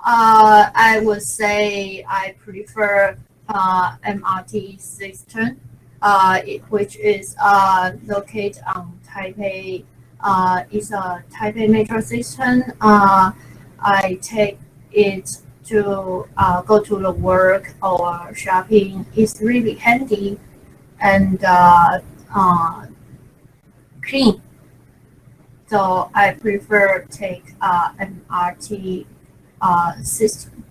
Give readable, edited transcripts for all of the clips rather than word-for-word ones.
I would say I prefer MRT system, which is located on Taipei. It's a Taipei metro system. I take it to go to the work or shopping. It's really handy and uh, clean. So I prefer take MRT system.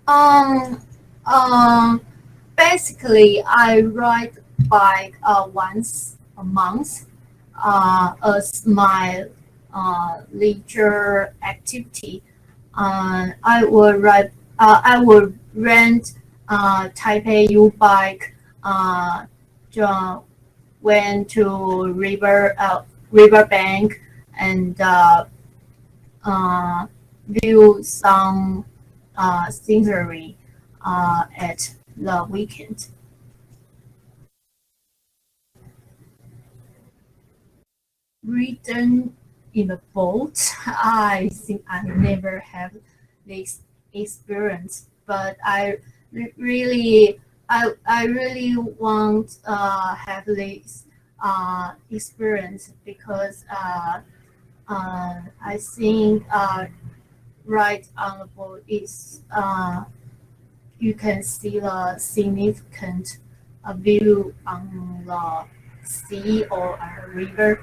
Um, um, Basically, I ride bike once a month as my leisure activity. I would rent Taipei U bike. To, went to river bank and uh, view some scenery at the weekend. Written in a boat, I think I never have this experience, but I really want have this experience because I think right on the boat is you can see the significant view on the sea or a river.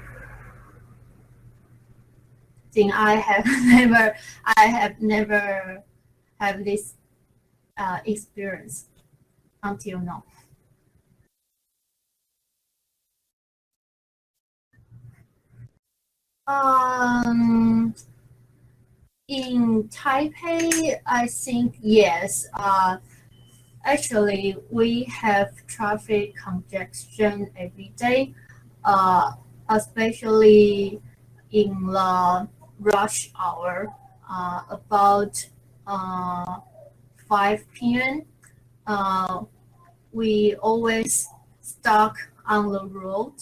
Thing I have never have this experience until now. Um, in Taipei, I think yes. Actually, we have traffic congestion every day, uh, especially in the rush hour, about uh, 5 p.m. Uh, we always stuck on the road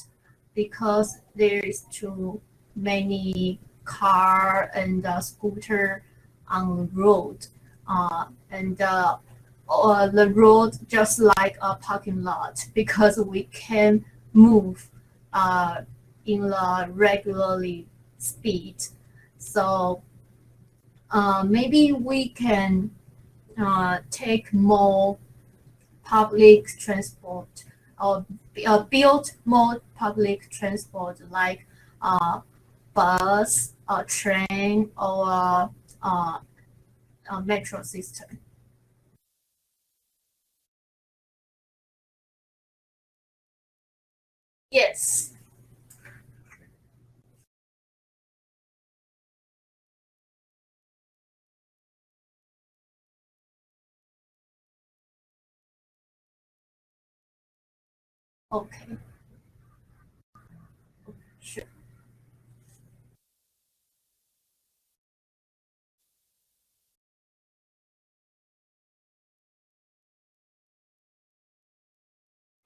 because there is too many car and scooter on the road, and the road just like a parking lot because we can move uh, in the regularly speed. So maybe we can take more public transport or build more public transport like uh, bus, a train, or a metro system. Yes. Okay. Sure.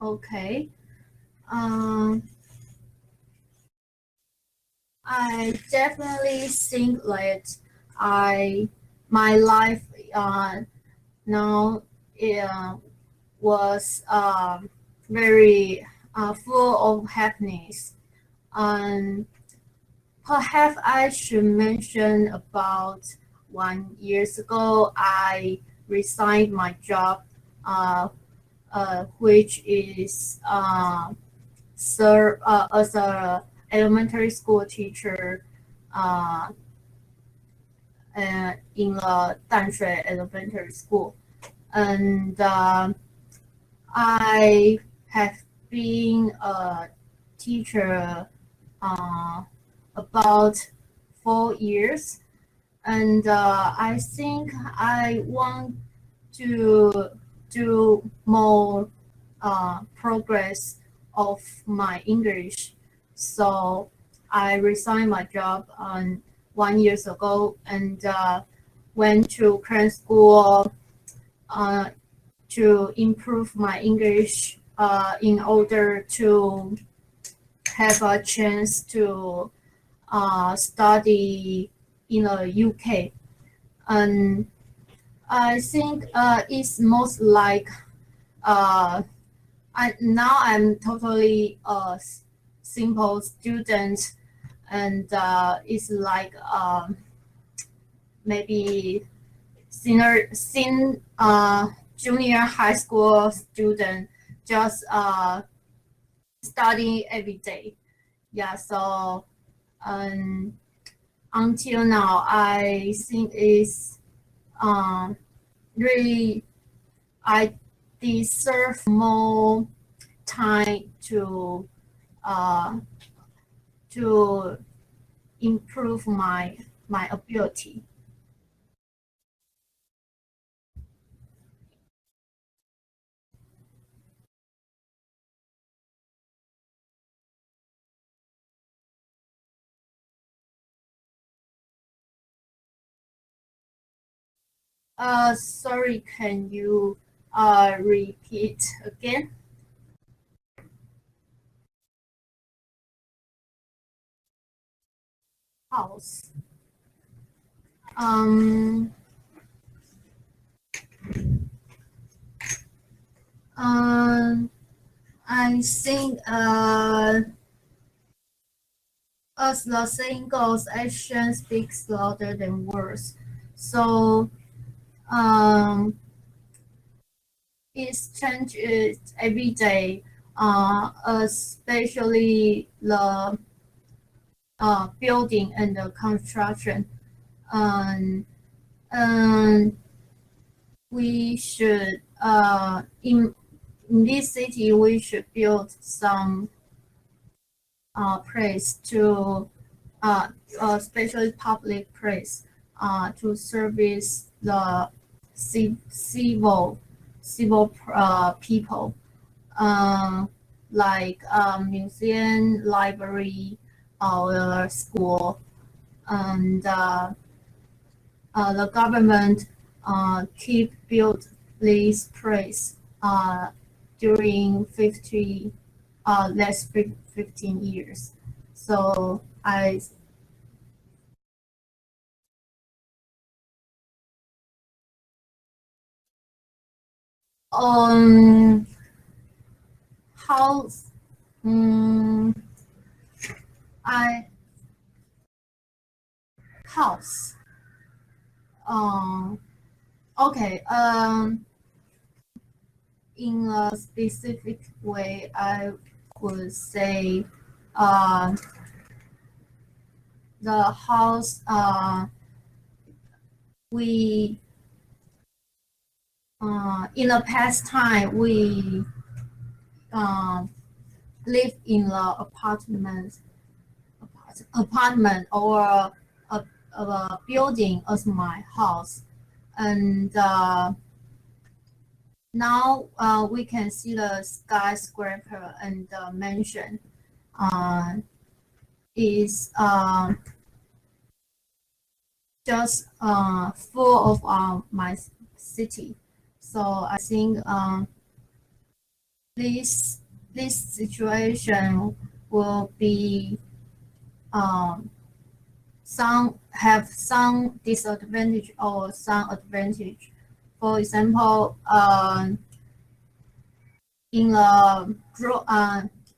Okay. Um, I definitely think that I my life uh, now uh, was very full of happiness. And perhaps I should mention about 1 years ago, I resigned my job, uh, which is serve as a elementary school teacher uh, in the Danshui Elementary School. And I have been a teacher uh, about 4 years, and I think I want to do more progress of my English. So I resigned my job 1 years ago and went to current school uh, to improve my English in order to have a chance to study in the UK, and I think it's most like I'm totally a simple student, and it's like maybe junior high school student, just studying every day. Yeah, so um, until now, I think it's um, really I deserve more time uh, to improve my ability. Sorry, can you repeat again? House. Um, um, I think as the saying goes, action speaks louder than words. So it changes every day, especially the building and the construction. Um, and we should in this city we should build some place to uh, especially public place to service the civil people, uh, like museum, library, or school, and the government keep build this place during 15 years. So I um house um I house um okay in a specific way I would say uh, the house we in the past time we uh, live in the apartment or a building as my house, and now we can see the skyscraper and the mansion uh, is just full of my city. So I think this this situation will be um, some disadvantage or some advantage. For example, in a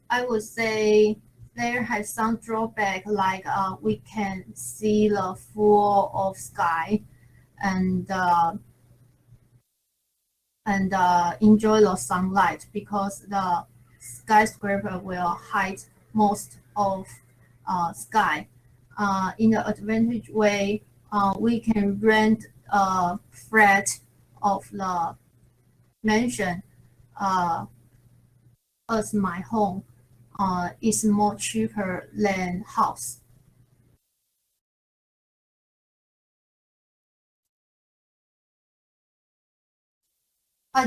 I would say there has some drawback like we can see the full of sky and enjoy the sunlight because the skyscraper will hide most of sky. In the advantage way, we can rent a flat of the mansion uh, as my home. Is more cheaper than house.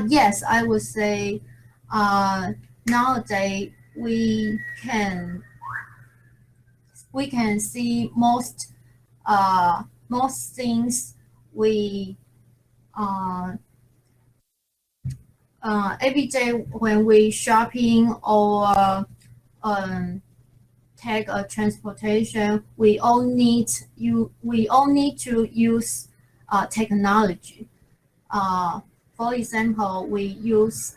Yes, I would say nowadays we can see most things we uh, every day when we shopping or um, take a transportation, we all need to use technology. For example, we use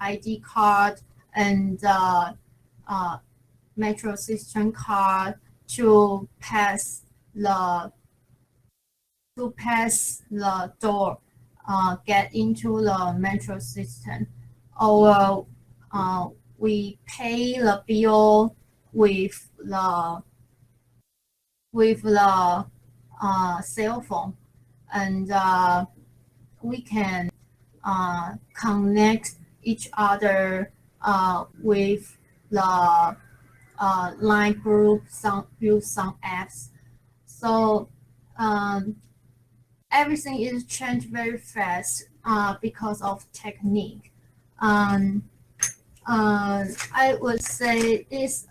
ID card and metro system card to pass the door, get into the metro system, or we pay the bill with the cell phone, and we can connect each other with the line group, use some apps. So everything is changed very fast because of technique. I would say this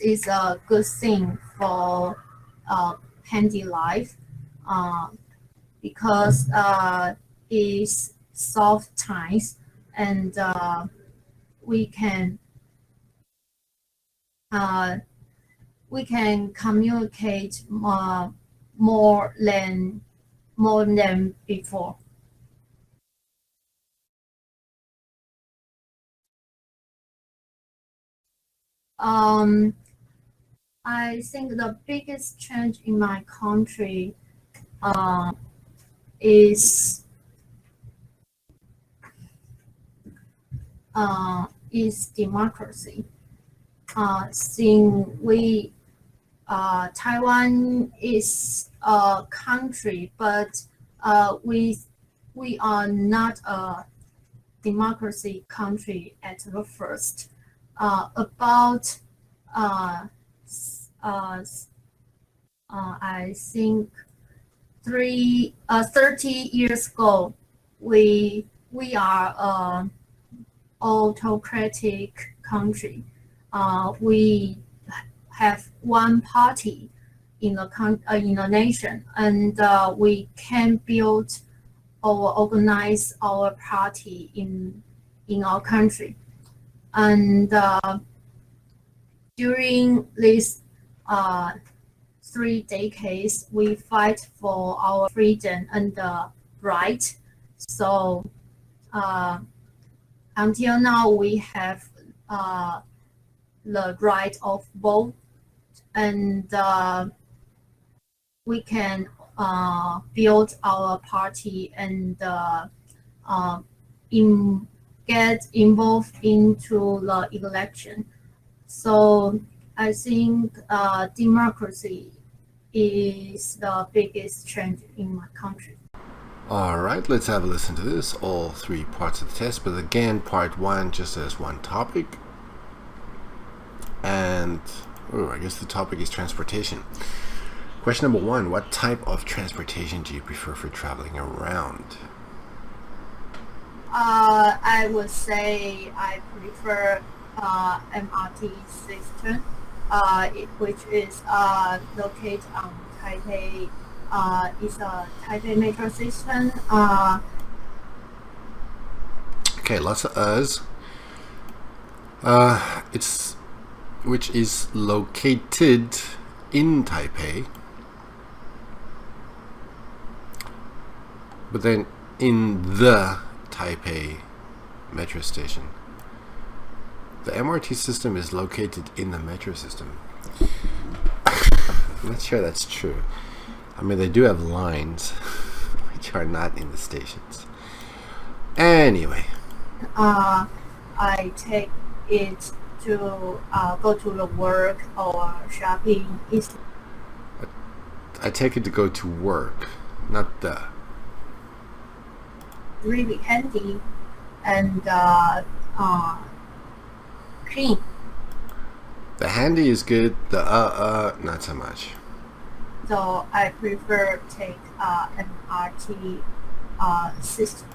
is a good thing for handy life, because it's solve times, and we can communicate more than before. I think the biggest change in my country is democracy. Since Taiwan is a country, but we are not a democracy country at the first. About I think 30 years ago, we are an autocratic country. We have one party in the nation, and we can build or organize our party in our country. And during these 3 decades, we fight for our freedom and right. So until now, we have the right of vote, and we can build our party and get involved into the election. So I think democracy is the biggest change in my country. All right, let's have a listen to this, all 3 parts of the test, but again, part 1 just as one topic. And I guess the topic is transportation. Question number 1, what type of transportation do you prefer for traveling around? I would say I prefer MRT system, which is located on Taipei. It's a Taipei metro system. Okay, lots of us. Which is located in Taipei, but then in the Taipei metro station. The MRT system is located in the metro system. I'm not sure that's true. I mean, they do have lines which are not in the stations. Anyway. I take it to go to the work or shopping. I take it to go to work, not the. Really handy and clean. The handy is good. The not so much. So I prefer take MRT system.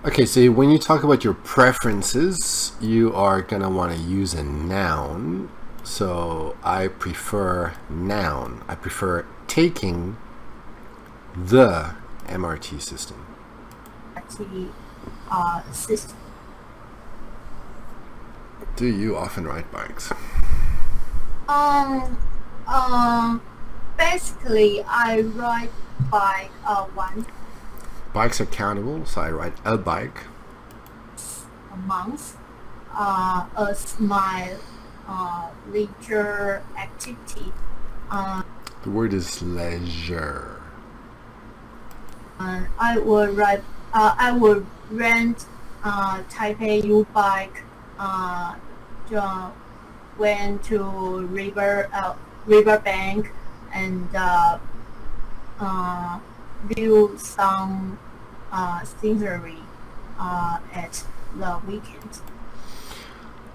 Okay, so when you talk about your preferences, you are gonna want to use a noun. So I prefer noun. I prefer taking the MRT system. MRT system. Do you often ride bikes? Um, Basically, I ride bike once Bikes are countable, so I ride a bike. a month as my leisure activity. The word is leisure. I would ride. I would rent Taipei U bike. Went to riverbank and view some scenery at the weekend.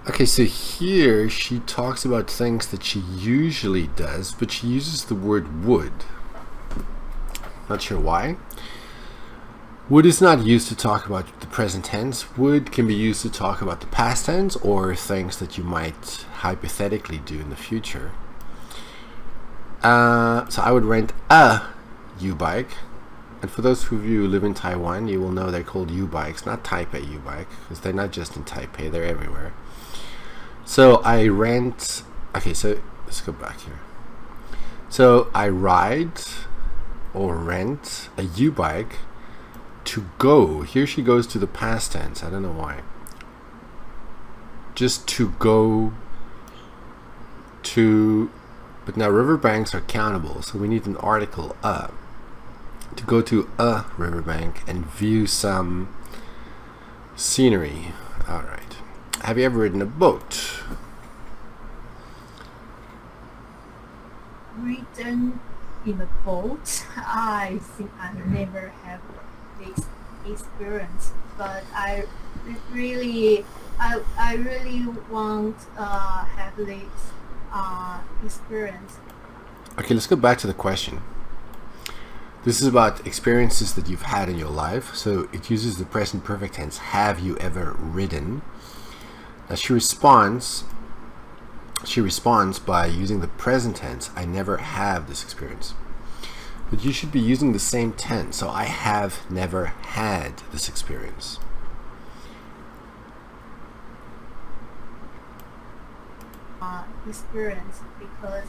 Okay, so here she talks about things that she usually does, but she uses the word would. Not sure why. Would is not used to talk about the present tense. Would can be used to talk about the past tense or things that you might hypothetically do in the future. So I would rent a U-bike. And for those of you who live in Taiwan, you will know they're called U-bikes, not Taipei U-bike, because they're not just in Taipei, they're everywhere. So I rent... Okay, so let's go back here. So I ride or rent a U-bike to go. Here she goes to the past tense. I don't know why. Just to go to... But now riverbanks are countable, so we need an article, a. To go to a riverbank and view some scenery. Alright. Have you ever ridden a boat? Ridden in a boat. I think I never have this experience, but I really want have this experience. Okay, let's go back to the question. This is about experiences that you've had in your life. So it uses the present perfect tense. Have you ever ridden? Now she responds by using the present tense. I never have this experience. But you should be using the same tense. So I have never had this experience. Experience because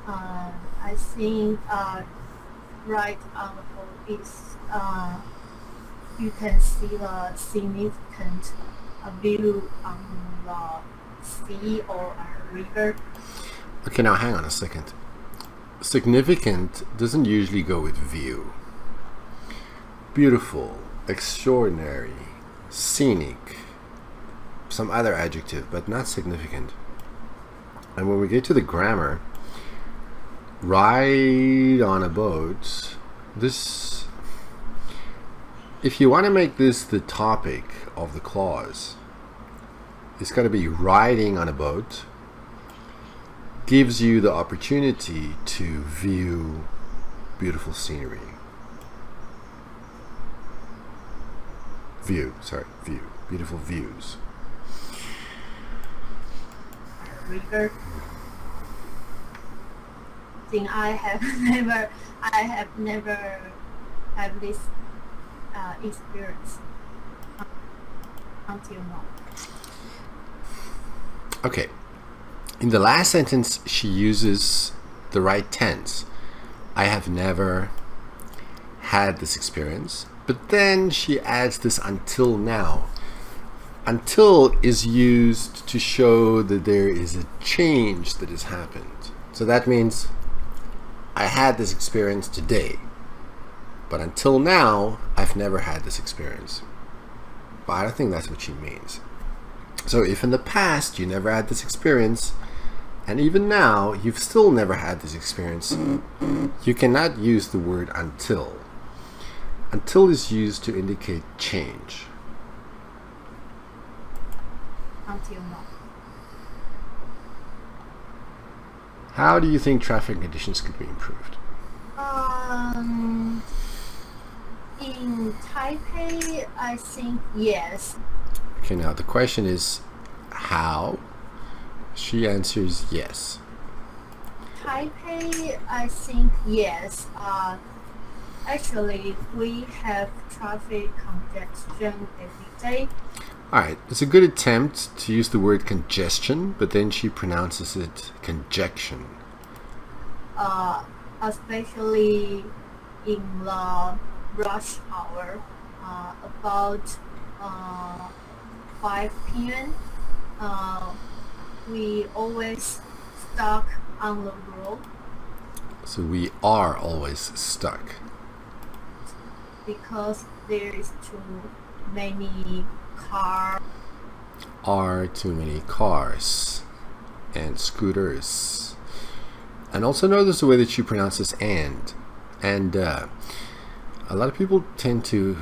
I think right on the boat is you can see the significant view on the sea or a river. Okay, now hang on a second. Significant doesn't usually go with view. Beautiful, extraordinary, scenic, some other adjective, but not significant. And when we get to the grammar, ride on a boat, this, if you want to make this the topic of the clause, it's got to be riding on a boat gives you the opportunity to view beautiful scenery. View, beautiful views. River. Thing I have never had this experience until now. Okay. In the last sentence, she uses the right tense. I have never had this experience. But then she adds this until now. Until is used to show that there is a change that has happened. So that means I had this experience today. But until now, I've never had this experience. But I don't think that's what she means. So if in the past you never had this experience, and even now you've still never had this experience, you cannot use the word until. Until is used to indicate change. Until now. How do you think traffic conditions could be improved? In Taipei, I think yes. Okay, now the question is how? She answers yes. Taipei, I think yes. Actually, we have traffic congestion every day. Alright, it's a good attempt to use the word congestion, but then she pronounces it conjection. Especially in the rush hour, about 5 p.m. We always stuck on the road So we are always stuck. because there is too many cars. Are too many cars and scooters. And also notice the way that she pronounces and. A lot of people tend to,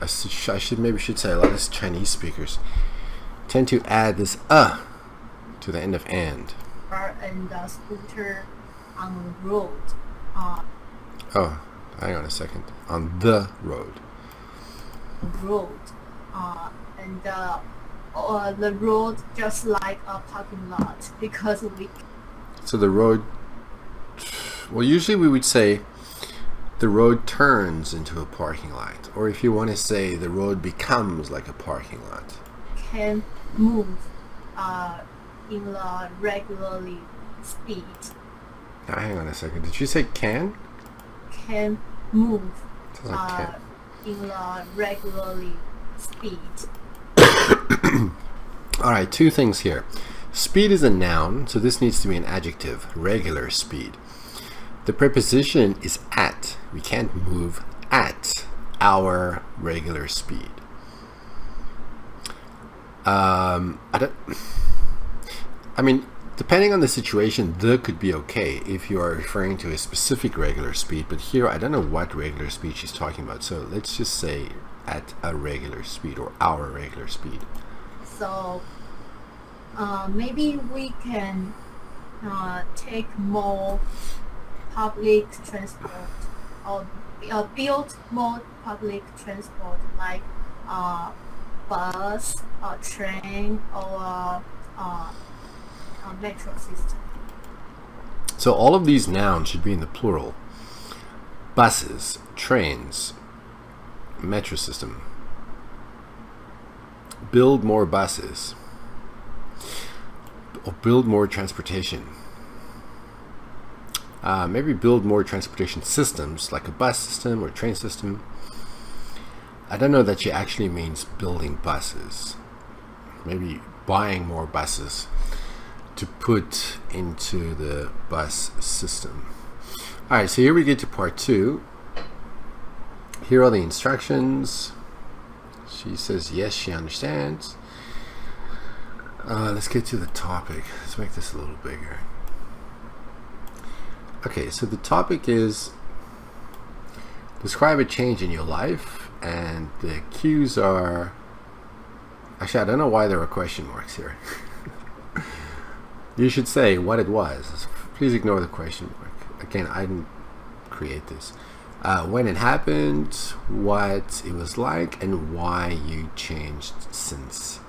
I should say a lot of Chinese speakers tend to add this to the end of and. And the scooter on the road. Oh, hang on a second. On the road. And the road just like a parking lot because we. So the road, well, usually we would say the road turns into a parking lot, or if you want to say the road becomes like a parking lot. Can move in the regularly speed. Now, hang on a second. Did you say can? Can move Sounds like can. in the regularly speed. All right, two things here. Speed is a noun, so this needs to be an adjective. Regular speed. The preposition is at. We can't move at our regular speed. Depending on the situation, the could be okay if you are referring to a specific regular speed, but here I don't know what regular speed she's talking about, so let's just say at a regular speed or our regular speed. So maybe we can take more public transport or build more public transport like bus, train, or metro system. So all of these nouns should be in the plural. Buses, trains, metro system. Build more buses. Or build more transportation. Maybe build more transportation systems like a bus system or train system. I don't know that she actually means building buses. Maybe buying more buses to put into the bus system. Alright, so here we get to part 2. Here are the instructions. She says yes, she understands. Let's get to the topic. Let's make this a little bigger. Okay, so the topic is describe a change in your life, and the cues are, actually I don't know why there are question marks here. You should say what it was. Please ignore the question mark. Again, I didn't create this. When it happened, what it was like, and why you changed since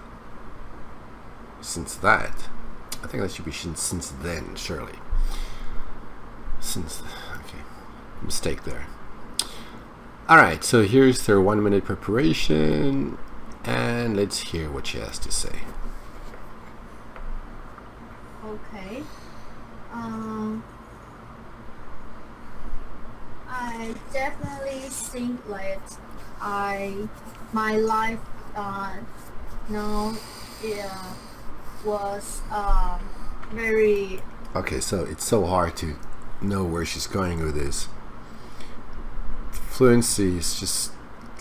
that. I think that should be since then, surely. Okay, mistake there. Alright, so here's their 1-minute preparation, and let's hear what she has to say. Okay. I definitely think that my life now was very. Okay, so it's so hard to know where she's going with this. Fluency is just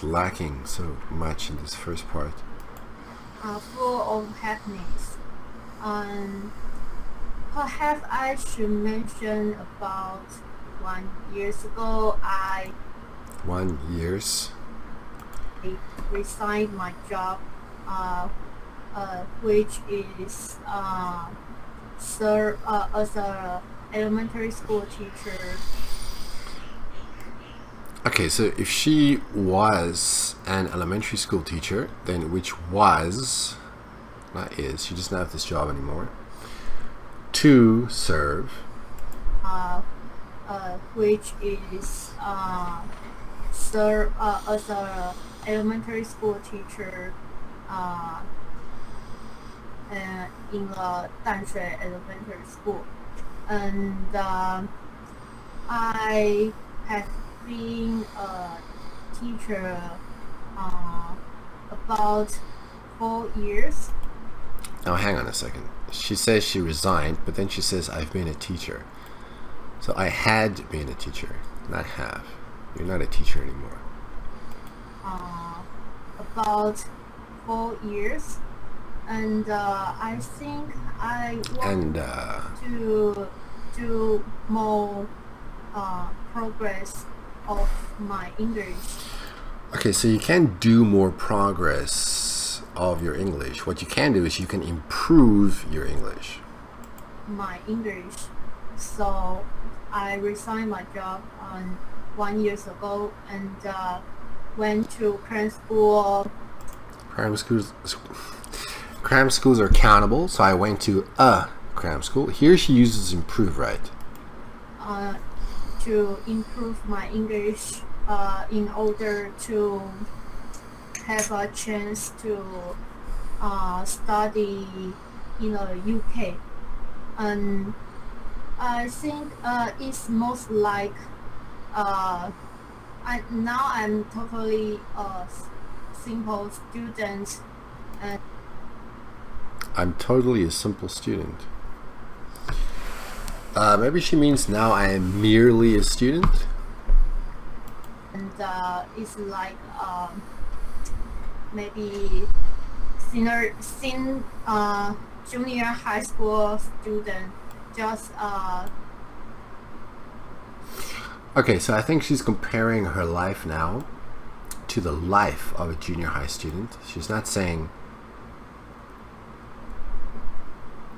lacking so much in this first part. Full of happiness. Perhaps I should mention about 1 year ago I 1 years. resigned my job, which is serve as a elementary school teacher. Okay, so if she was an elementary school teacher, then which was, not is, she doesn't have this job anymore. To serve. Which is serve as a elementary school teacher uh, in the Danshui Elementary School, and I have been a teacher about 4 years. Now hang on a second. She says she resigned, but then she says I've been a teacher. So I had been a teacher, not have. You're not a teacher anymore. About 4 years, and I think I want to do more progress of my English. Okay, so you can do more progress of your English. What you can do is you can improve your English. My English. So I resigned my job 1 year ago and went to cram school. Cram schools are countable, so I went to a cram school. Here she uses improve, right? To improve my English in order to have a chance to study in the UK. And I think it's most like now I'm totally a simple student. And I'm totally a simple student. Maybe she means now I am merely a student. And it's like maybe junior high school student. Just Okay, so I think she's comparing her life now to the life of a junior high student. She's not saying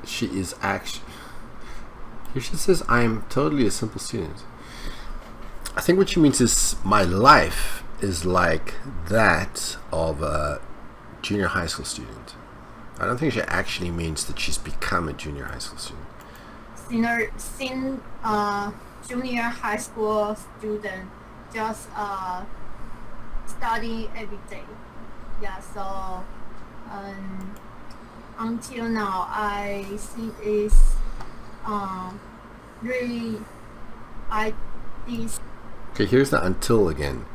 she is actually. Here she says, I'm totally a simple student. I think what she means is my life is like that of a junior high school student. I don't think she actually means that she's become a junior high school student. Junior high school student, just study every day. Yeah, so until now, I think it's really this. Okay, here's the until again.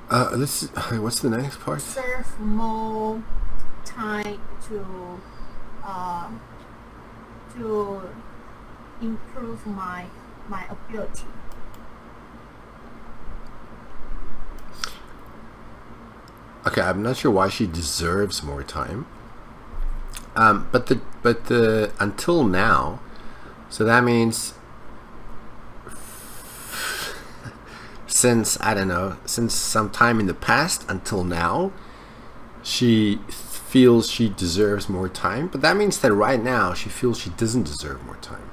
What's the next part? Serve more time to improve my ability. Okay, I'm not sure why she deserves more time. But the until now, so that means since some time in the past until now, she feels she deserves more time. But that means that right now she feels she doesn't deserve more time,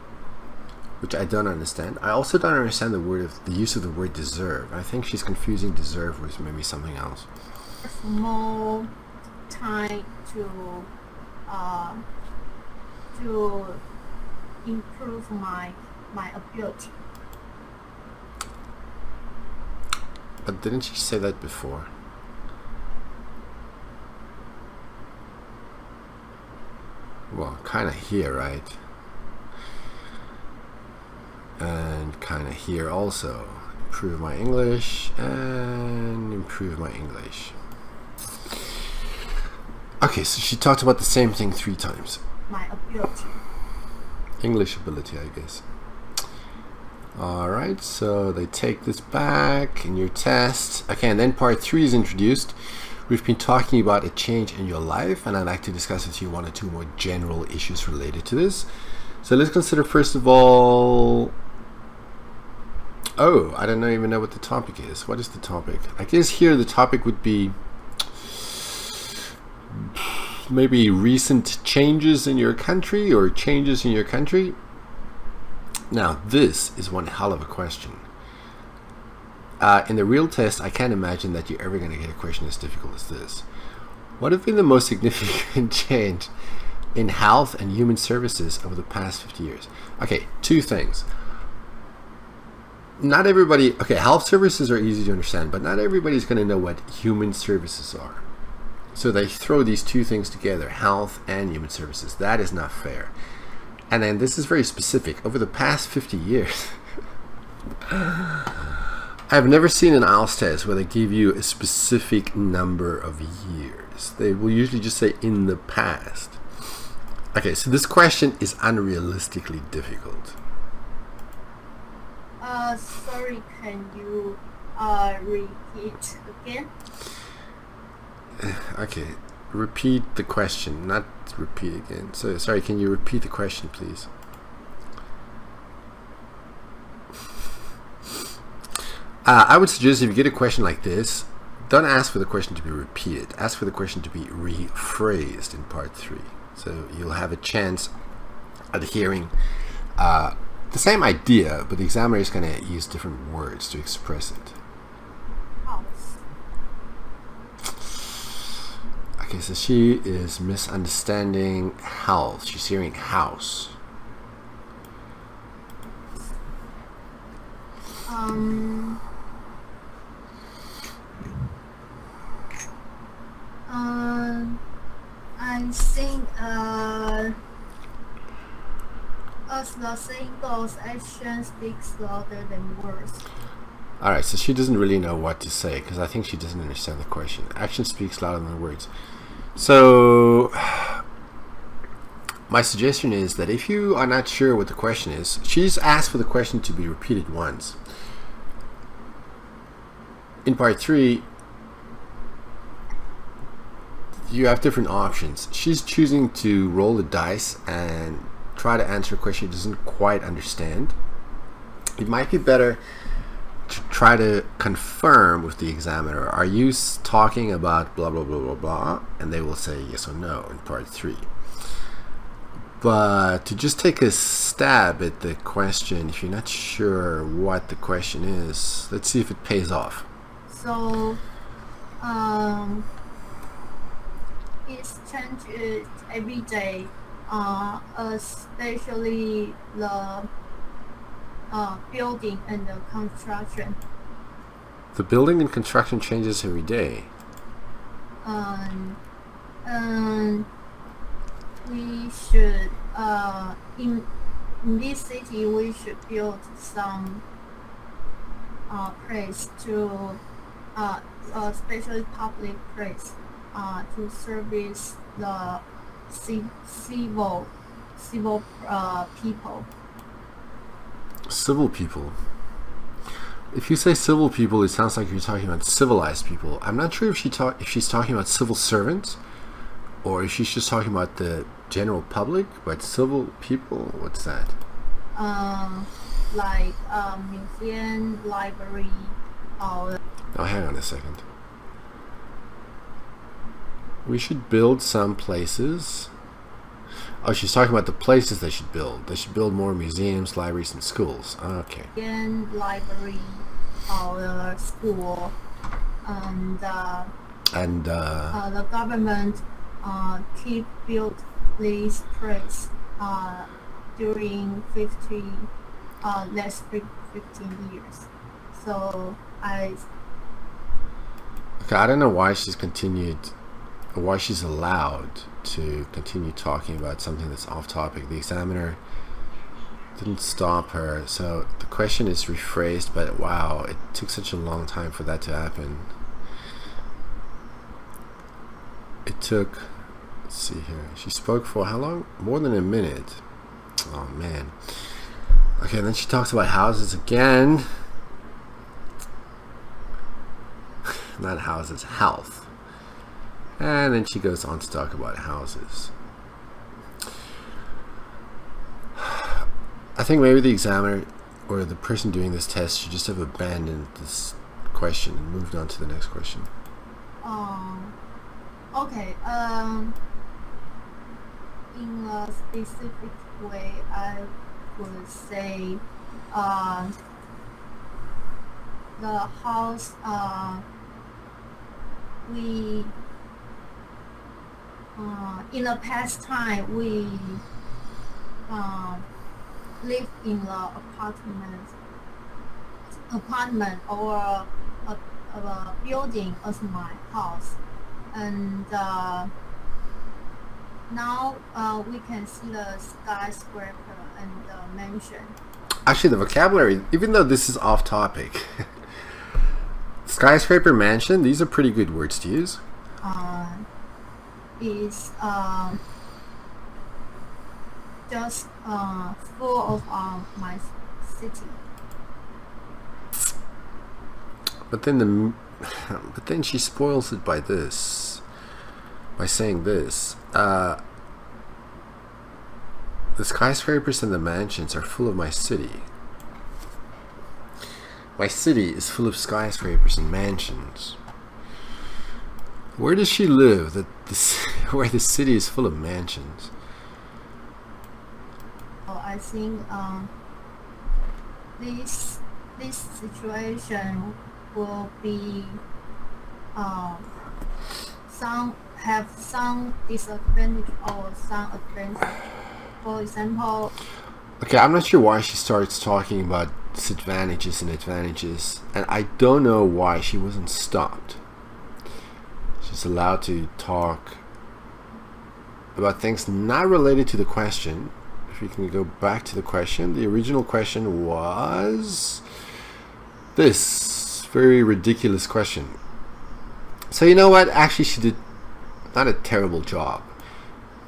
which I don't understand. I also don't understand the use of the word deserve. I think she's confusing deserve with maybe something else. More time to improve my ability. But didn't she say that before? Well, kind of here, right? And kind of here also. Improve my English and improve my English. Okay, so she talked about the same thing 3 times. My ability. English ability, I guess. Alright, so they take this back in your test. Okay, and then part 3 is introduced. We've been talking about a change in your life, and I'd like to discuss with you 1 or 2 more general issues related to this. So let's consider first of all... Oh, I don't even know what the topic is. What is the topic? I guess here the topic would be maybe recent changes in your country or changes in your country. Now, this is one hell of a question. In the real test, I can't imagine that you're ever going to get a question as difficult as this. What have been the most significant change in health and human services over the past 50 years? Okay, 2 things. Not everybody, okay, health services are easy to understand, but not everybody's going to know what human services are. So they throw these two things together, health and human services. That is not fair. And then this is very specific. Over the past 50 years, I've never seen an IELTS test where they give you a specific number of years. They will usually just say in the past. Okay, so this question is unrealistically difficult. Sorry, can you repeat again? Okay, repeat the question, not repeat again. So, sorry, can you repeat the question, please? I would suggest if you get a question like this, don't ask for the question to be repeated. Ask for the question to be rephrased in part 3. So you'll have a chance at hearing the same idea, but the examiner is going to use different words to express it. House. Okay, so she is misunderstanding health. She's hearing house. I think as the saying goes, action speaks louder than words. Alright, so she doesn't really know what to say because I think she doesn't understand the question. Action speaks louder than words. So my suggestion is that if you are not sure what the question is, she's asked for the question to be repeated once. In part 3, you have different options. She's choosing to roll the dice and try to answer a question she doesn't quite understand. It might be better to try to confirm with the examiner, are you talking about blah blah blah blah blah, and they will say yes or no in part 3. But to just take a stab at the question if you're not sure what the question is, let's see if it pays off. So it's changes every day, especially the building and the construction. The building and construction changes every day. We should in this city we should build some place to especially public place to service the civil people. Civil people. If you say civil people, it sounds like you're talking about civilized people. I'm not sure if she's talking about civil servants or if she's just talking about the general public. But civil people, what's that? Like museum, library, or Oh, hang on a second. We should build some places. Oh, she's talking about the places they should build. They should build more museums, libraries, and schools. Okay. museum, library, or school, and the government keep build these place during 15 years. So Okay, I don't know why she's allowed to continue talking about something that's off topic. The examiner didn't stop her, so the question is rephrased, but wow, it took such a long time for that to happen. It took, let's see here, she spoke for how long? More than a minute. Oh man. Okay, and then she talks about houses again. Not houses, health. And then she goes on to talk about houses. I think maybe the examiner or the person doing this test should just have abandoned this question and moved on to the next question. okay. In a specific way, I would say the house we in the past time we lived in the apartment or a building as my house, and now we can see the skyscraper and the mansion. Actually, the vocabulary, even though this is off topic, skyscraper, mansion, these are pretty good words to use. Is just full of my city. But then she spoils it by saying this. The skyscrapers and the mansions are full of my city. My city is full of skyscrapers and mansions. Where does she live where the city is full of mansions? I think this situation will be some disadvantage or some advantage. For example, okay, I'm not sure why she starts talking about disadvantages and advantages, and I don't know why she wasn't stopped. She's allowed to talk about things not related to the question. If we can go back to the question, the original question was this very ridiculous question. So you know what? Actually, she did not a terrible job.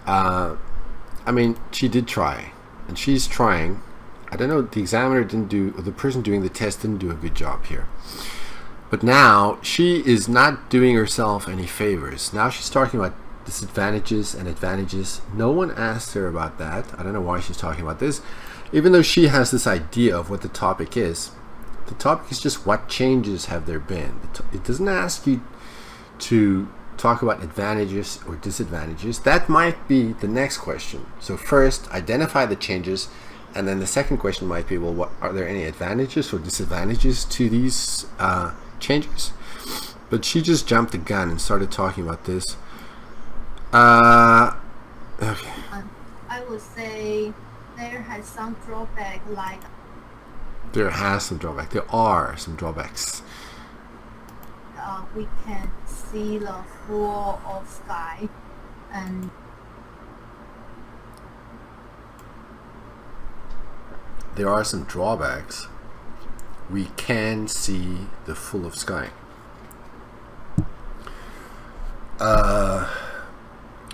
I mean, she did try, and she's trying. I don't know, the examiner didn't do, or the person doing the test didn't do a good job here. But now she is not doing herself any favors. Now she's talking about disadvantages and advantages. No one asked her about that. I don't know why she's talking about this. Even though she has this idea of what the topic is, the topic is just what changes have there been. It doesn't ask you to talk about advantages or disadvantages. That might be the next question. So first, identify the changes, and then the second question might be, well, what are there any advantages or disadvantages to these changes? But she just jumped the gun and started talking about this. Okay. I would say there has some drawback, like there has some drawback. There are some drawbacks. We can see the full of sky, and there are some drawbacks. We can see the full of sky.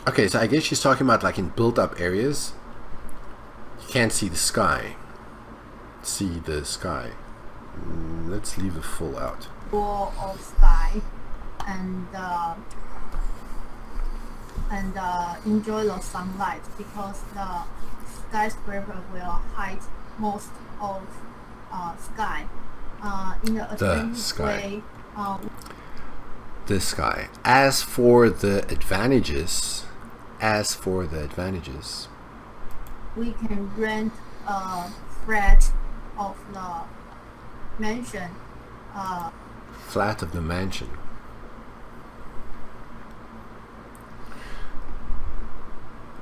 Okay, so I guess she's talking about like in built-up areas, you can't see the sky. See the sky. Let's leave the full out. Full of sky, and enjoy the sunlight, because the skyscraper will hide most of sky. In the advantage way. The sky. As for the advantages, we can rent a flat of the mansion. Flat of the mansion.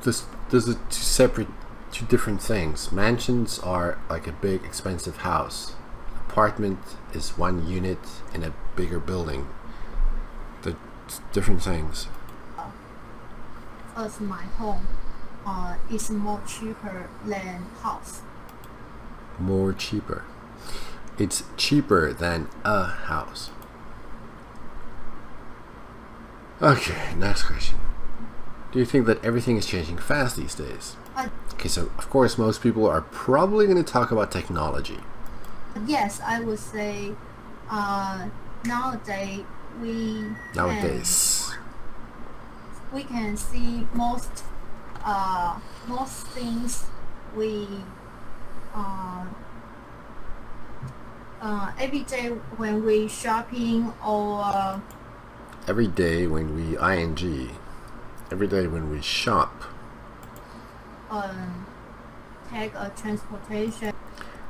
Those are two different things. Mansions are like a big, expensive house. Apartment is one unit in a bigger building. They're different things. As my home is more cheaper than house. More cheaper. It's cheaper than a house. Okay, next question. Do you think that everything is changing fast these days? Okay, so of course most people are probably going to talk about technology. Yes, I would say nowadays we can see most things we every day when we shopping, or every day when we every day when we shop. Take a transportation.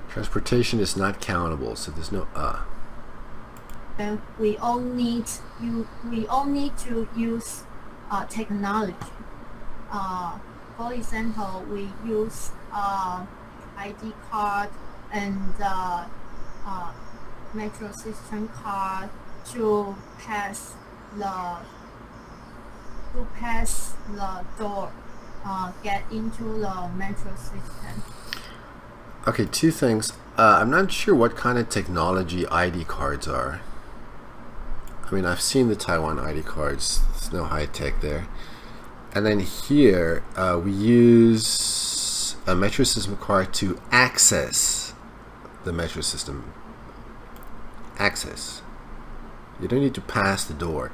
Transportation is not countable, so there's no And we all need to use technology. For example, we use ID card and metro system card to pass the to pass the door, get into the metro system. Okay, two things. I'm not sure what kind of technology ID cards are. I mean, I've seen the Taiwan ID cards. There's no high tech there. And then here, we use a metro system card to access the metro system. Access. You don't need to pass the door.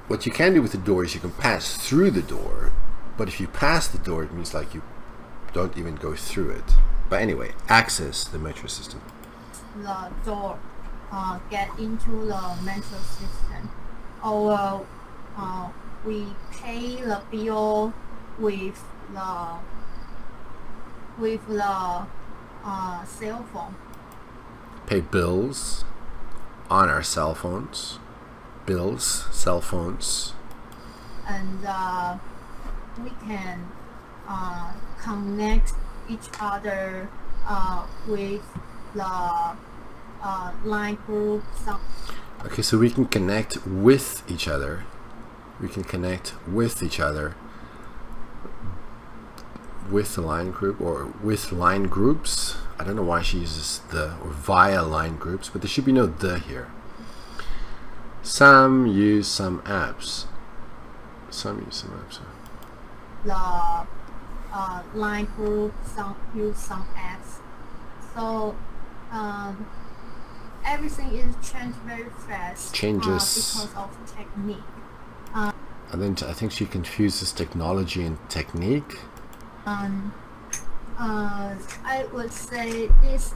What you can do with the door is you can pass through the door, but if you pass the door, it means like you don't even go through it. But anyway, access the metro system. The door, get into the metro system, or we pay the bill with the cell phone. Pay bills on our cell phones. Bills, cell phones. And we can connect each other with the line group. Okay, so we can connect with each other. We can connect with each other with the line group or with line groups. I don't know why she uses the or via line groups, but there should be no the here. Some use some apps. Some use some apps. The line group use some apps. So everything is changed very fast. Changes because of technique. And then I think she confuses technology and technique. I would say this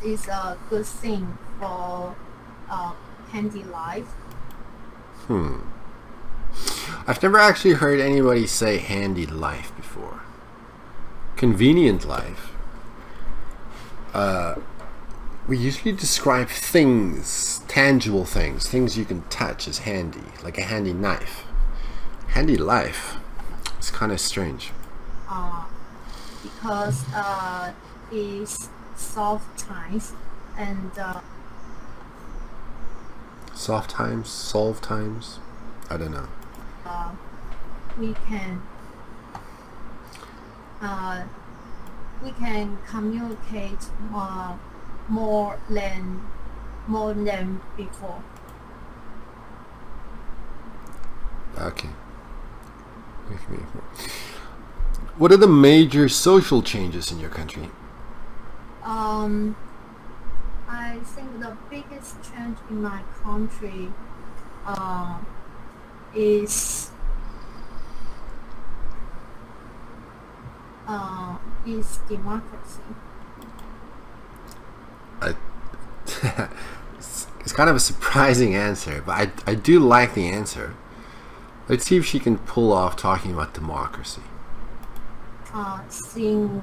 is a good thing for handy life. I've never actually heard anybody say handy life before. Convenient life. We usually describe things, tangible things you can touch as handy, like a handy knife. Handy life. It's kind of strange. Because it's soft times and soft times, solve times. I don't know. We can communicate more than before. Okay. What are the major social changes in your country? I think the biggest change in my country is democracy. It's kind of a surprising answer, but I do like the answer. Let's see if she can pull off talking about democracy. Since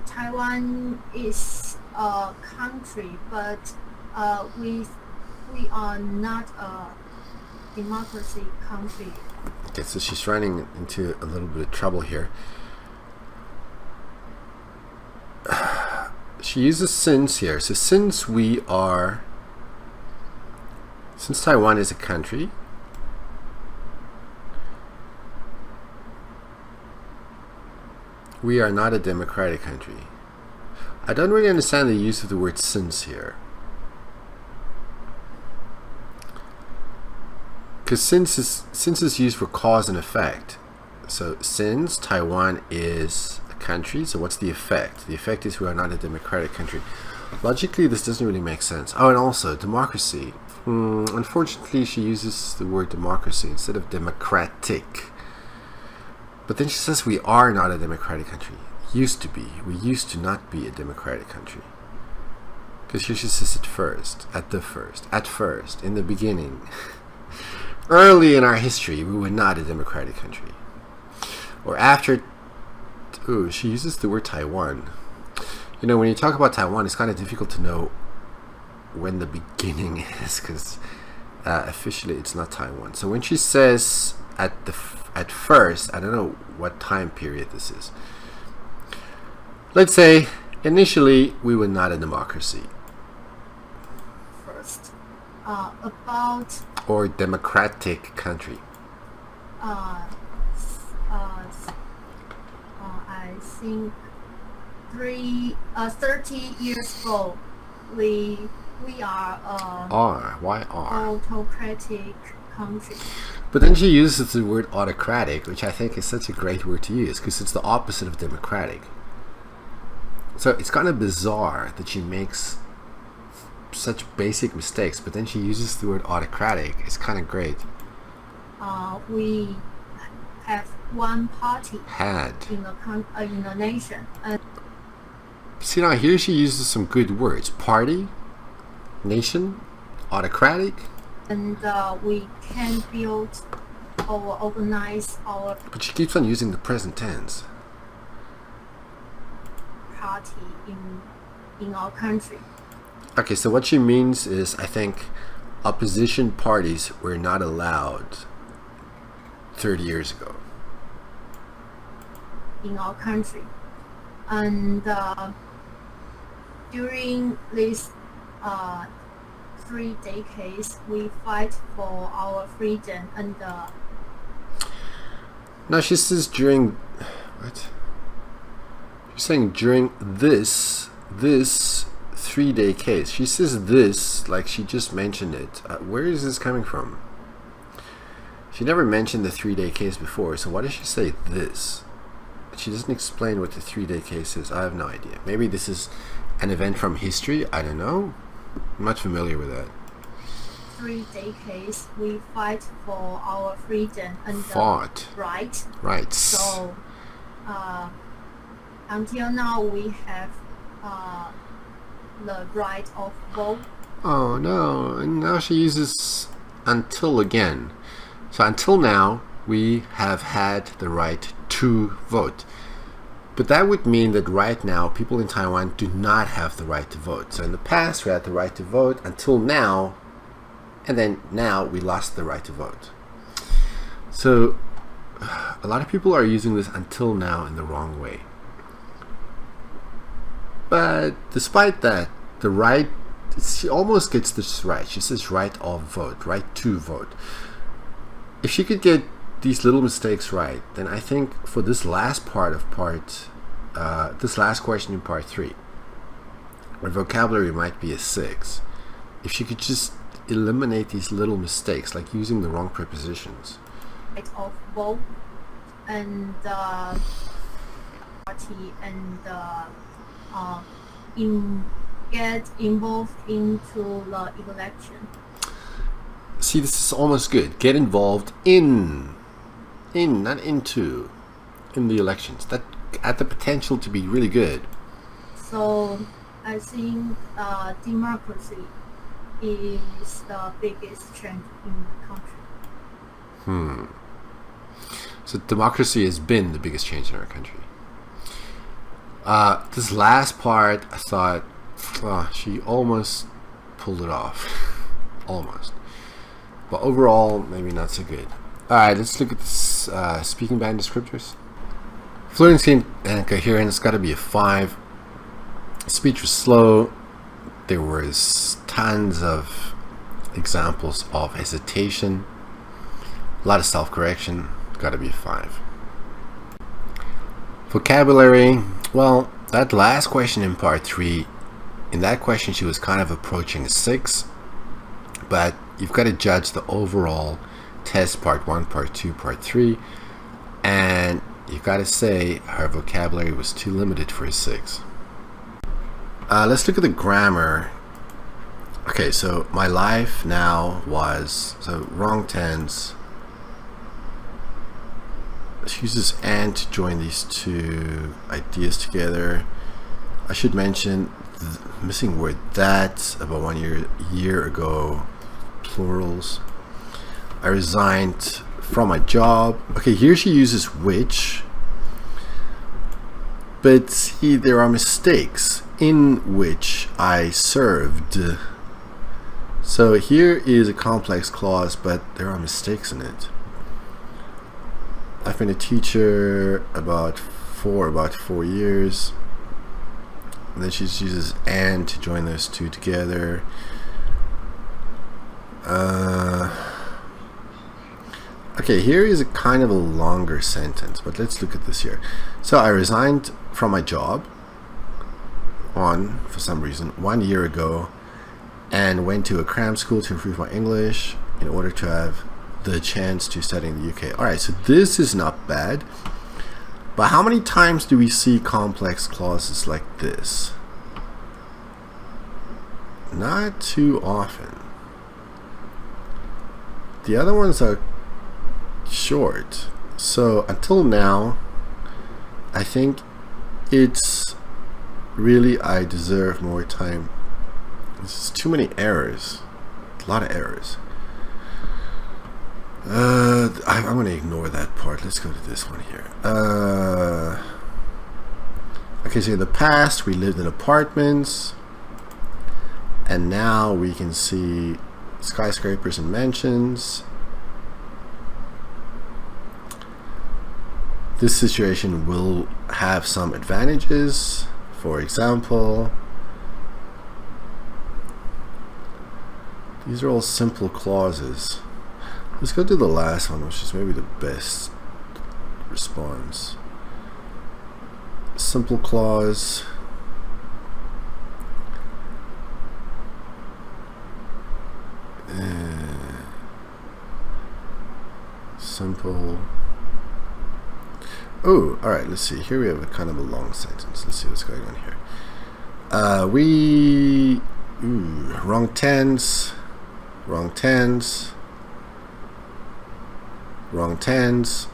Taiwan is a country, but we are not a democracy country. Okay, so she's running into a little bit of trouble here. She uses since here. So since Taiwan is a country, we are not a democratic country. I don't really understand the use of the word since here. Because since is used for cause and effect. So since Taiwan is a country, so what's the effect? The effect is we are not a democratic country. Logically, this doesn't really make sense. Oh, and also democracy. Unfortunately, she uses the word democracy instead of democratic. But then she says we are not a democratic country. Used to be. We used to not be a democratic country. Because here she says at first, in the beginning. Early in our history, we were not a democratic country. Or after, she uses the word Taiwan. You know, when you talk about Taiwan, it's kind of difficult to know when the beginning is, because officially it's not Taiwan. So when she says at first, I don't know what time period this is. Let's say initially we were not a democracy. about or democratic country. I think 30 years ago, we are Why are? autocratic country. But then she uses the word autocratic, which I think is such a great word to use because it's the opposite of democratic. So it's kind of bizarre that she makes such basic mistakes, but then she uses the word autocratic. It's kind of great. We have one party Had. in the nation, and See, now here she uses some good words. Party, nation, autocratic. We can build or organize our But she keeps on using the present tense. party in our country. Okay, so what she means is, I think, opposition parties were not allowed 30 years ago. In our country, and during these 3 decades, we fight for our freedom and Now she says during what? She's saying during this 3-day case. She says this like she just mentioned it. Where is this coming from? She never mentioned the 3-day case before, so why does she say this? She doesn't explain what the 3-day case is. I have no idea. Maybe this is an event from history. I don't know. I'm not familiar with that. 3 decades, we fight for our freedom and Fought. right. Rights. So until now, we have the right of vote. Oh no, and now she uses until again. So until now, we have had the right to vote. But that would mean that right now, people in Taiwan do not have the right to vote. So in the past, we had the right to vote until now, and then now we lost the right to vote. So a lot of people are using this until now in the wrong way. But despite that, the right, she almost gets this right. She says right of vote, right to vote. If she could get these little mistakes right, then I think for this last part of this last question in part 3, her vocabulary might be a 6. If she could just eliminate these little mistakes, like using the wrong prepositions. Right of vote and party and get involved into the election. See, this is almost good. Get involved in, not into, in the elections. That had the potential to be really good. So I think democracy is the biggest change in the country. So democracy has been the biggest change in our country. This last part, I thought, she almost pulled it off. Almost. But overall, maybe not so good. Alright, let's look at this speaking band descriptors. Fluency and coherence got to be a 5. Speech was slow. There was tons of examples of hesitation. A lot of self-correction. Got to be a 5. Vocabulary. Well, that last question in part 3, in that question she was kind of approaching a 6. But you've got to judge the overall test, part 1, part 2, part 3. And you've got to say her vocabulary was too limited for a 6. Let's look at the grammar. Okay, so my life now was, so wrong tense. She uses and to join these two ideas together. I should mention the missing word that about 1 year ago. Plurals. I resigned from my job. Okay, here she uses which, but see, there are mistakes in which I served. So here is a complex clause, but there are mistakes in it. I've been a teacher about 4 years. And then she uses and to join those two together. Okay, here is a kind of a longer sentence, but let's look at this here. So I resigned from my job for some reason 1 year ago and went to a cram school to improve my English in order to have the chance to study in the UK. Alright, so this is not bad. But how many times do we see complex clauses like this? Not too often. The other ones are short. So until now, I think it's really I deserve more time. This is too many errors. A lot of errors. I'm going to ignore that part. Let's go to this one here. Okay, so in the past we lived in apartments, and now we can see skyscrapers and mansions. This situation will have some advantages. For example, these are all simple clauses. Let's go to the last one, which is maybe the best response. Simple clause. Simple. Oh, alright, let's see. Here we have a kind of a long sentence. Let's see what's going on here. Wrong tense. Wrong tense. Wrong tense.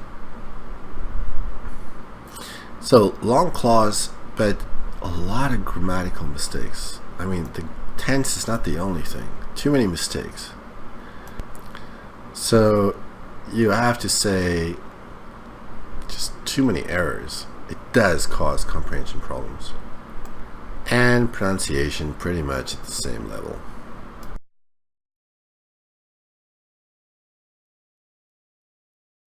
So, long clause, but a lot of grammatical mistakes. I mean, the tense is not the only thing. Too many mistakes. So, you have to say just too many errors. It does cause comprehension problems. And pronunciation pretty much at the same level.